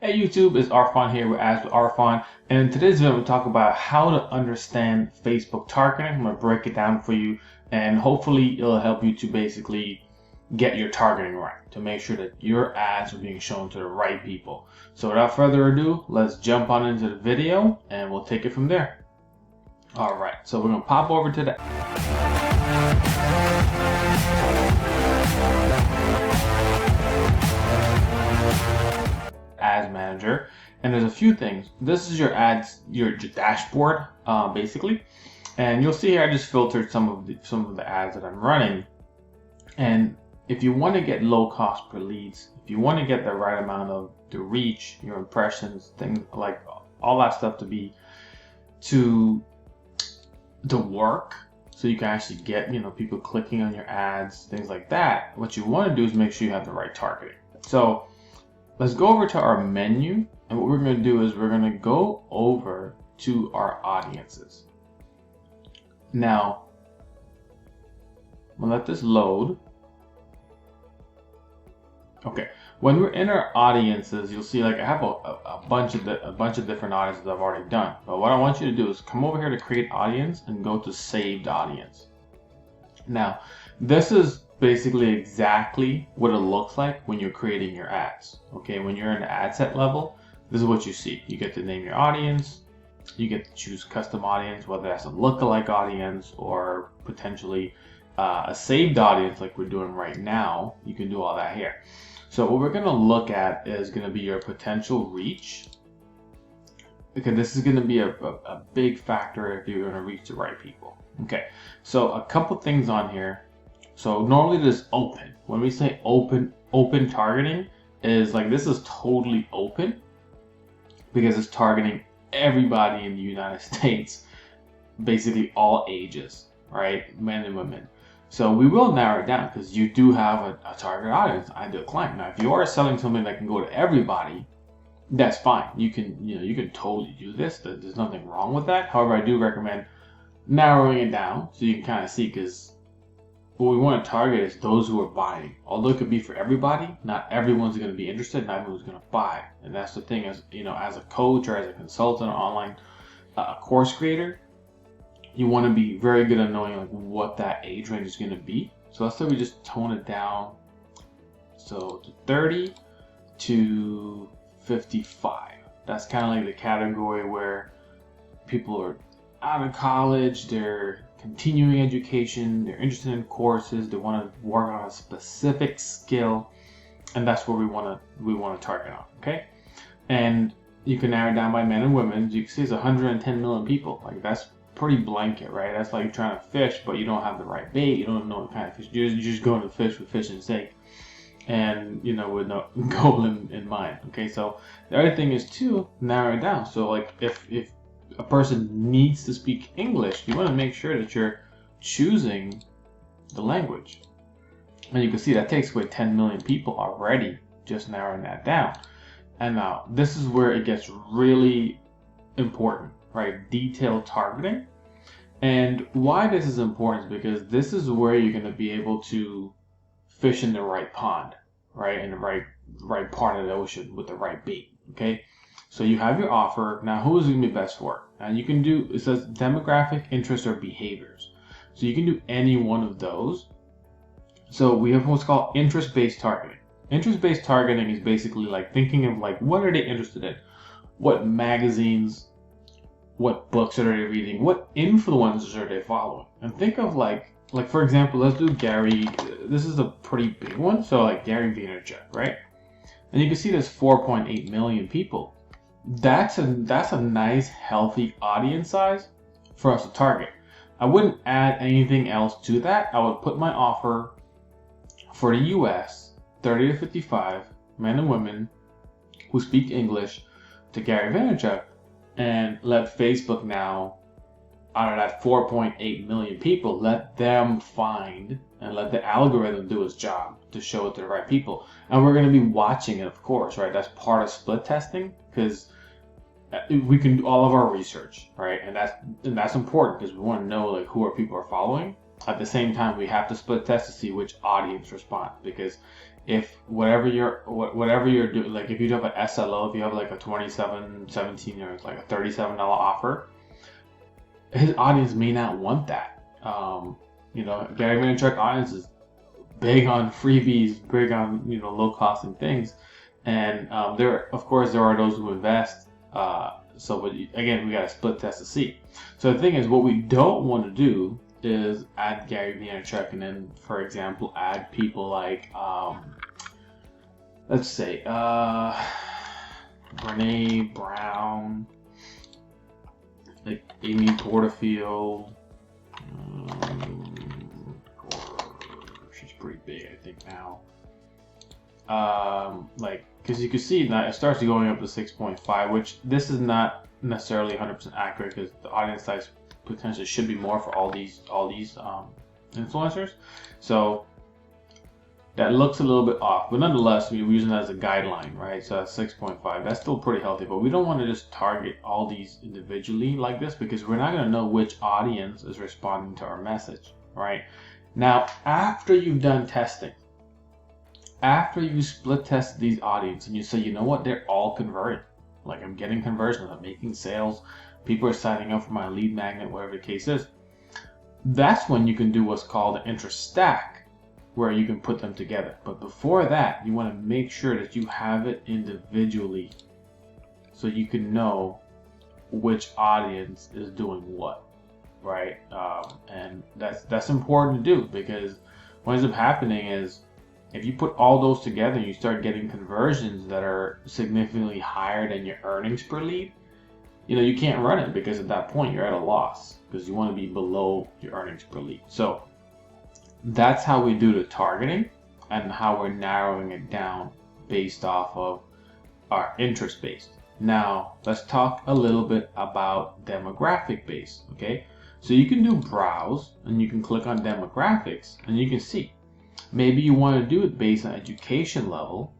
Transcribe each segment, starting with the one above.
Hey YouTube, it's Arfan here with Ads with Arfan, and in today's video we'll talk about how to understand Facebook targeting. I'm going to break it down for you, and hopefully it'll help you to basically get your targeting right, to make sure that your ads are being shown to the right people. So without further ado, let's jump on into the video and we'll take it from there. Alright, so we're going to pop over to the Ads Manager, and there's a few things. This is your ads, your dashboard, basically, and you'll see here I just filtered some of the ads that I'm running. And if you want to get low cost per leads, if you want to get the right amount of the reach, your impressions, things like all that stuff to work, so you can actually get people clicking on your ads, things like that, what you want to do is make sure you have the right targeting. So let's go over to our menu, and what we're going to do is we're going to go over to our audiences. Now, we'll let this load. Okay, when we're in our audiences, you'll see like I have a bunch of different audiences I've already done. But what I want you to do is come over here to create audience and go to saved audience. Now, this is basically exactly what it looks like when you're creating your ads. Okay, when you're in the ad set level, this is what you see. You get to name your audience, you get to choose custom audience, whether that's a lookalike audience or potentially a saved audience like we're doing right now. You can do all that here. So what we're going to look at is going to be your potential reach. Okay, this is going to be a big factor if you're going to reach the right people. Okay, so a couple things on here. So normally this open. When we say open targeting is like this is totally open because it's targeting everybody in the United States, basically all ages, right? Men and women. So we will narrow it down because you do have a target audience, ideal client. Now, if you are selling something that can go to everybody, that's fine. You can totally do this. There's nothing wrong with that. However, I do recommend narrowing it down so you can kind of see, because what we want to target is those who are buying. Although it could be for everybody, not everyone's going to be interested, not everyone's going to buy. And that's the thing, as as a coach or as a consultant or online course creator, you want to be very good at knowing like what that age range is going to be. So let's say we just tone it down, so to 30 to 55. That's kind of like the category where people are out of college, they're continuing education, they're interested in courses, they want to work on a specific skill, and that's where we want to target on. Okay, and you can narrow it down by men and women. You can see it's 110 million people. Like that's pretty blanket, right? That's like trying to fish, but you don't have the right bait. You don't know what kind of fish. You're just going to fish for fishing's sake, and with no goal in mind. Okay, so the other thing is to narrow it down. So like if a person needs to speak English, you want to make sure that you're choosing the language. And you can see that takes away 10 million people already, just narrowing that down. And now this is where it gets really important, right? Detailed targeting. And why this is important is because this is where you're going to be able to fish in the right pond, right? In the right part of the ocean with the right bait. Okay, so you have your offer. Now who is it going to be best for? And you can do, it says demographic, interests, or behaviors. So you can do any one of those. So we have what's called interest-based targeting. Interest-based targeting is basically like thinking of like what are they interested in? What magazines, what books are they reading? What influencers are they following? And think of like for example, let's do Gary. This is a pretty big one. So like Gary Vaynerchuk, right? And you can see there's 4.8 million people. That's a nice healthy audience size for us to target. I wouldn't add anything else to that. I would put my offer for the US 30 to 55 men and women who speak English to Gary Vaynerchuk, and let Facebook now, out of that 4.8 million people, let them find and let the algorithm do its job to show it to the right people. And we're going to be watching it, of course, right? That's part of split testing, because we can do all of our research, right? And that's important because we want to know like who our people are following. At the same time, we have to split test to see which audience responds, because if whatever you're doing, like if you have an SLO, if you have like a 17 or like a $37 offer, his audience may not want that. Gary Vaynerchuk audience is big on freebies, big on low costing things, and there are those who invest. But again, we got to split test to see. So the thing is, what we don't want to do is add Gary Vaynerchuk and then, for example, add people like let's say Brene Brown, like Amy Porterfield. She's pretty big, I think now. Because you can see now it starts going up to 6.5, which this is not necessarily 100% accurate because the audience size potentially should be more for all these influencers. So that looks a little bit off, but nonetheless, we're using that as a guideline, right? So that's 6.5. That's still pretty healthy, but we don't want to just target all these individually like this because we're not going to know which audience is responding to our message, right? Now, after you've done testing, after you split test these audiences and you say, you know what, they're all converting. Like I'm getting conversions, I'm making sales, people are signing up for my lead magnet, whatever the case is. That's when you can do what's called an Interstack, where you can put them together. But before that, you want to make sure that you have it individually so you can know which audience is doing what, right? And that's important to do because what ends up happening is if you put all those together and you start getting conversions that are significantly higher than your earnings per lead, you can't run it because at that point you're at a loss because you want to be below your earnings per lead. So that's how we do the targeting and how we're narrowing it down based off of our interest based. Now let's talk a little bit about demographic based. Okay, so you can do browse and you can click on demographics and you can see maybe you want to do it based on education level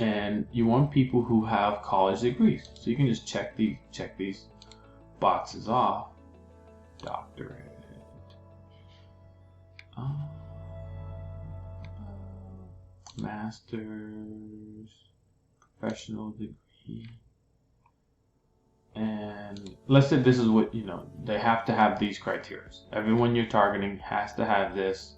and you want people who have college degrees. So you can just check these boxes off. Doctorate, master's, professional degree, and let's say this is what they have to have these criteria. Everyone you're targeting has to have this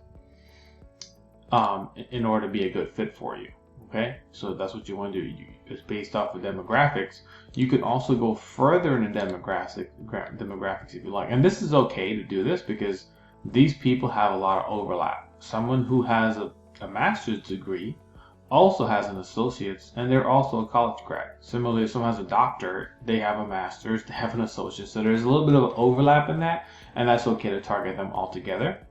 in order to be a good fit for you. Okay, so that's what you want to do. It's based off of demographics. You could also go further in the demographics if you like, and this is okay to do this because these people have a lot of overlap. Someone who has a master's degree also has an associate's and they're also a college grad. Similarly, if someone has a doctor, they have a master's, they have an associate. So there's a little bit of overlap in that, and that's okay to target them all together.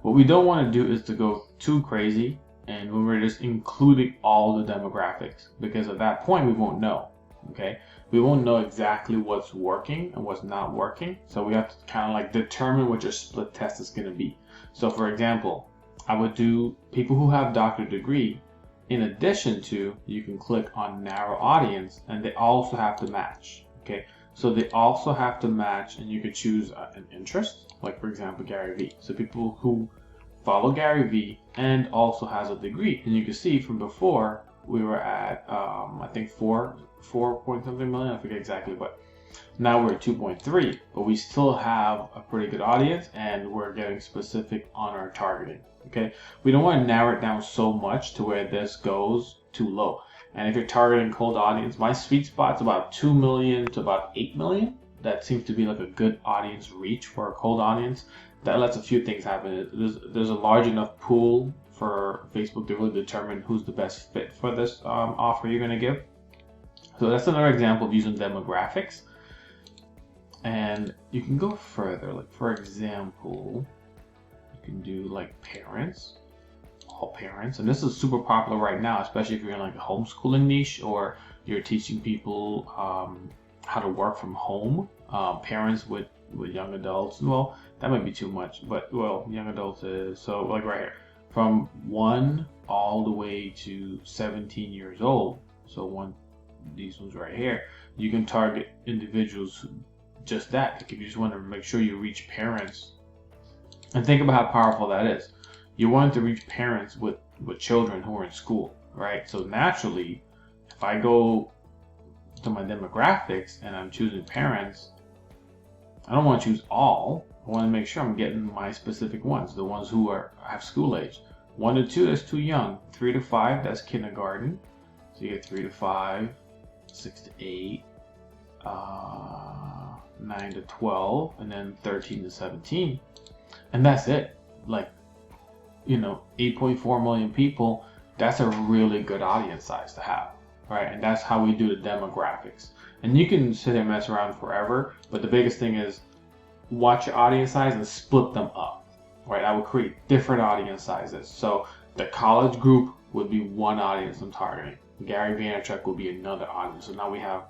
What we don't want to do is to go too crazy and when we're just including all the demographics, because at that point we won't know. Okay, we won't know exactly what's working and what's not working. So we have to kind of like determine what your split test is going to be. So for example, I would do people who have doctorate degree. In addition to, you can click on narrow audience and they also have to match. Okay, so they also have to match and you could choose an interest, like for example Gary Vee. So people who follow Gary Vee and also has a degree, and you can see from before we were at I think 4 point something million, I forget exactly, but now we're at 2.3, but we still have a pretty good audience and we're getting specific on our targeting. Okay, we don't want to narrow it down so much to where this goes too low. And if you're targeting cold audience, my sweet spot's about 2 million to about 8 million. That seems to be like a good audience reach for a cold audience. That lets a few things happen. There's a large enough pool for Facebook to really determine who's the best fit for this offer you're going to give. So that's another example of using demographics. And you can go further. Like for example, you can do like parents, all parents. And this is super popular right now, especially if you're in like a homeschooling niche or you're teaching people how to work from home. Parents with young adults. Well, that might be too much, but well, young adults is so like right here, from 1 all the way to 17 years old. So these ones right here, you can target individuals just that. Like if you just want to make sure you reach parents, and think about how powerful that is. you want to reach parents with children who are in school, right? So naturally, if I go to my demographics and I'm choosing parents, I don't want to choose all. I want to make sure I'm getting my specific ones, the ones who have school age. 1 to 2, that's too young. 3 to 5, that's kindergarten. So you get 3 to 5, 6 to 8, 9 to 12, and then 13 to 17. And that's it. Like, 8.4 million people, that's a really good audience size to have, right? And that's how we do the demographics. And you can sit there and mess around forever, but the biggest thing is watch your audience size and split them up, right? I would create different audience sizes. So the college group would be one audience I'm targeting. Gary Vaynerchuk would be another audience. So now we have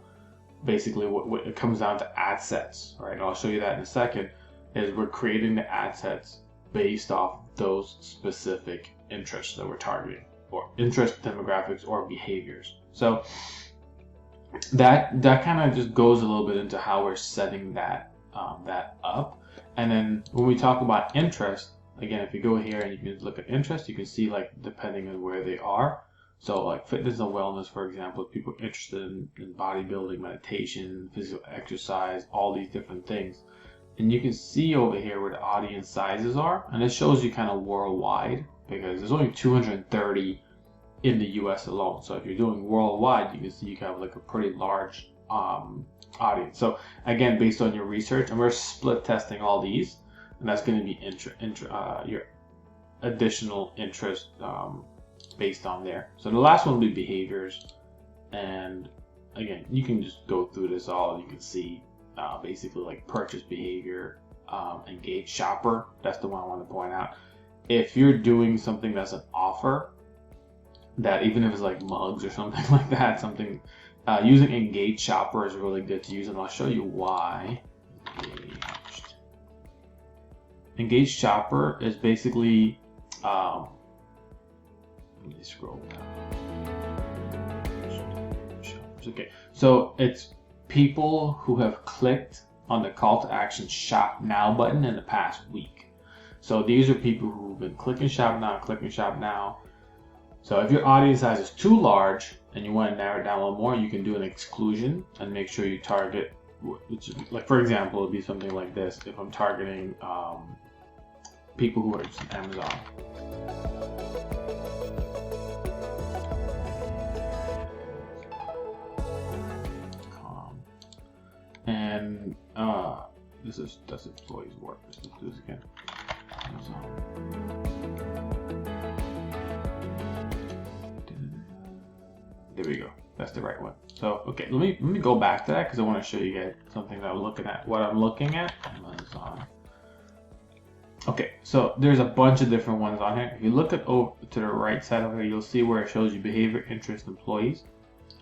basically what it comes down to ad sets, right? And I'll show you that in a second, is we're creating the ad sets based off those specific interests that we're targeting, or interest demographics or behaviors. So that kind of just goes a little bit into how we're setting that up. And then when we talk about interest, again, if you go here and you can look at interest, you can see, like, depending on where they are. So like fitness and wellness, for example, people interested in bodybuilding, meditation, physical exercise, all these different things. And you can see over here where the audience sizes are, and it shows you kind of worldwide, because there's only 230 in the US alone. So if you're doing worldwide, you can see you have like a pretty large audience. So again, based on your research, and we're split testing all these, and that's going to be your additional interest based on there. So the last one will be behaviors, and again, you can just go through this all. You can see basically like purchase behavior, engaged shopper. That's the one I want to point out. If you're doing something that's an offer, that even if it's like mugs or something like that, using engaged shopper is really good to use, and I'll show you why. Engaged shopper is basically let me scroll down. Okay, so it's people who have clicked on the call to action shop now button in the past week. So these are people who've been clicking shop now. So if your audience size is too large and you want to narrow it down a little more, you can do an exclusion and make sure you target, which, like, for example, it would be something like this. If I'm targeting people who are using Amazon. And does employees work? Let's do this again. There we go. That's the right one. So okay, let me go back to that because I want to show you guys something that I'm looking at. What I'm looking at. Amazon. Okay, so there's a bunch of different ones on here. If you look over to the right side of here, you'll see where it shows you behavior, interest, employees,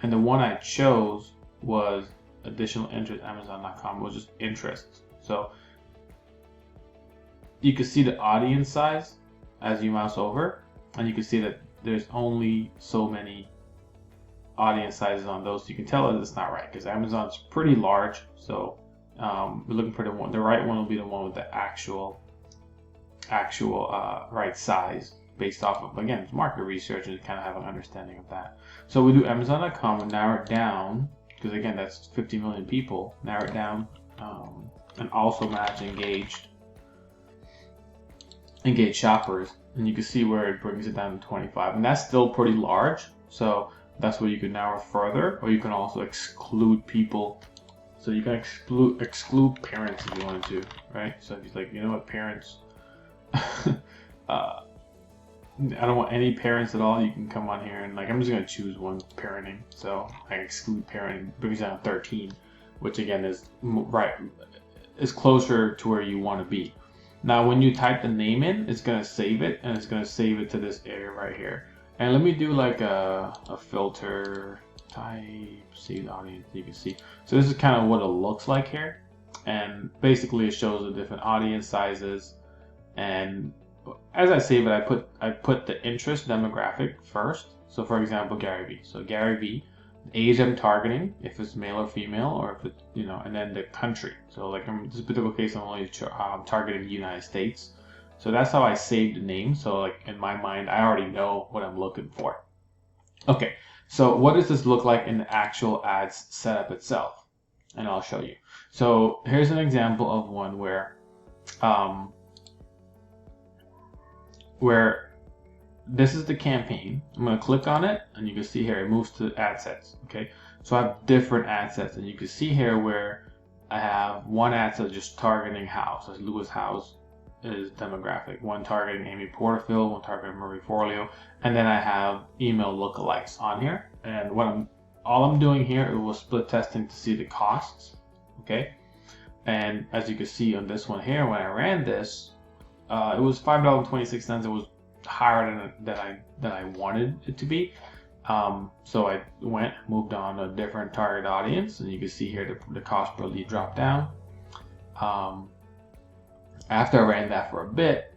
and the one I chose was additional interest. Amazon.com was just interests. So you can see the audience size as you mouse over, and you can see that there's only so many audience sizes on those. So you can tell that it's not right because Amazon's pretty large. So we're looking for the one. The right one will be the one with the actual right size based off of, again, it's market research and kind of have an understanding of that. So we do Amazon.com and narrow it down, because again, that's 50 million people, narrow it down, and also match engaged shoppers, and you can see where it brings it down to 25, and that's still pretty large. So that's where you can narrow further, or you can also exclude people. So you can exclude parents if you wanted to, right? So if you're like, you know what, parents, I don't want any parents at all, you can come on here and, like, I'm just going to choose one, parenting. So I exclude parenting, brings down 13, which again is closer to where you want to be. Now when you type the name in, it's going to save it, and it's going to save it to this area right here. And let me do like a filter type, save audience, you can see. So this is kind of what it looks like here, and basically it shows the different audience sizes. And as I save it, I put the interest demographic first. So for example, Gary V. So Gary V, age I'm targeting, if it's male or female, or if it, and then the country. So like in this particular case, I'm only targeting the United States. So that's how I saved the name. So like in my mind, I already know what I'm looking for. Okay, so what does this look like in the actual ads setup itself? And I'll show you. So here's an example of one where this is the campaign. I'm going to click on it, and you can see here it moves to ad sets. Okay, so I have different ad sets, and you can see here where I have one ad set just targeting house, as Lewis House is demographic, one targeting Amy Porterfield, one targeting Marie Forleo, and then I have email lookalikes on here. And all I'm doing here, it was split testing to see the costs. Okay, and as you can see on this one here, when I ran this, it was $5.26. It was higher than I wanted it to be. So I moved on to a different target audience, and you can see here the cost per lead dropped down. After I ran that for a bit,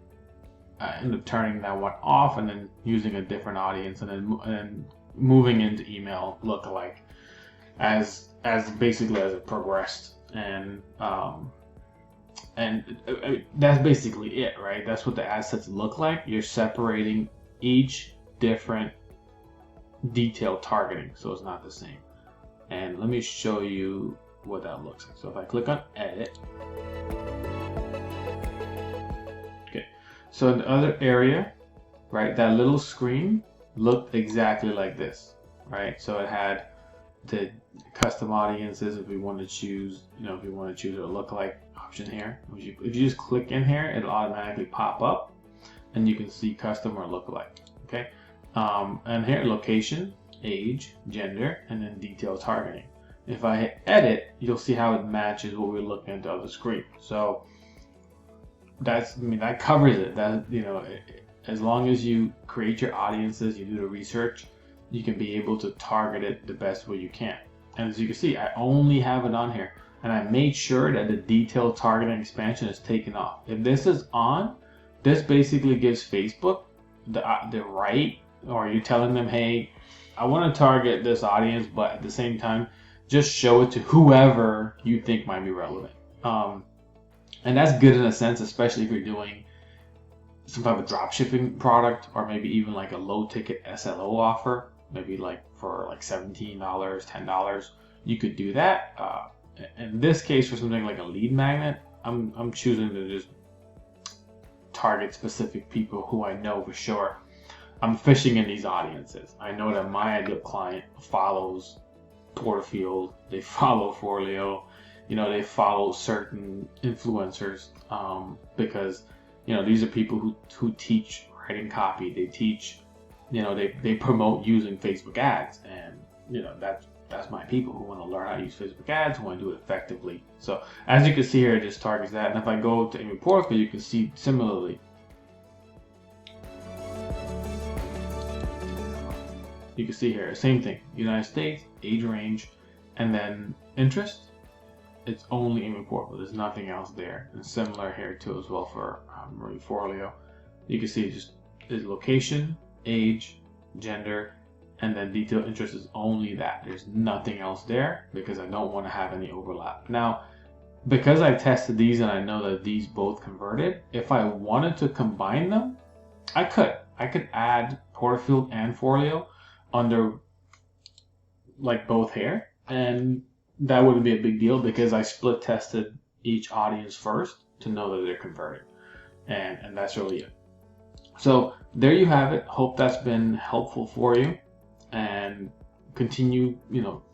I ended up turning that one off and then using a different audience, and then moving into email lookalike as basically as it progressed. And that's basically it, right? That's what the ad sets look like. You're separating each different detailed targeting, so it's not the same. And let me show you what that looks like. So if I click on edit, okay, so in the other area, right, that little screen looked exactly like this, right? So it had the custom audiences. If we want to choose, if you want to choose a lookalike option here, if you just click in here, it'll automatically pop up, and you can see custom or lookalike. Okay, and here location, age, gender, and then detailed targeting. If I hit edit, you'll see how it matches what we're looking at the other screen. So that covers it. That as long as you create your audiences, you do the research, you can be able to target it the best way you can. And as you can see, I only have it on here, and I made sure that the detailed targeting expansion is taken off. If this is on, this basically gives Facebook the right, or you're telling them, hey, I want to target this audience, but at the same time, just show it to whoever you think might be relevant. And that's good in a sense, especially if you're doing some type of drop shipping product, or maybe even like a low ticket SLO offer, maybe like for like $17, $10, you could do that. In this case, for something like a lead magnet, I'm choosing to just target specific people who I know for sure. I'm fishing in these audiences. I know that my ideal client follows Porterfield, they follow Forleo, they follow certain influencers, because these are people who teach writing copy. They teach, they promote using Facebook ads, and that's my people who want to learn how to use Facebook ads, who want to do it effectively. So as you can see here, it just targets that. And if I go to Amy Porterfield, you can see similarly. You can see here, same thing, United States, age range, and then interest. It's only Amy Porterfield. There's nothing else there. And similar here too as well for Marie Forleo. You can see just his location, age, gender, and then detailed interest is only that. There's nothing else there because I don't want to have any overlap. Now, because I tested these and I know that these both converted, if I wanted to combine them, I could add Porterfield and Forleo under like both here, and that wouldn't be a big deal because I split tested each audience first to know that they're converting, and that's really it. So there you have it. Hope that's been helpful for you, and continue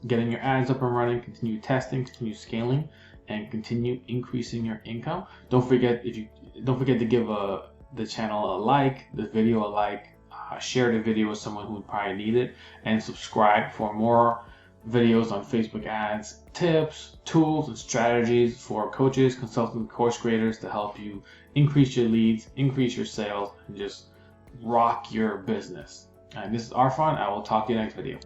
getting your ads up and running, continue testing, continue scaling, and continue increasing your income. Don't forget to give the channel a like, the video a like, share the video with someone who would probably need it, and subscribe for more videos on Facebook ads, tips, tools, and strategies for coaches, consultants, course creators to help you increase your leads, increase your sales, and just rock your business. And this is Arfan. I will talk to you next video.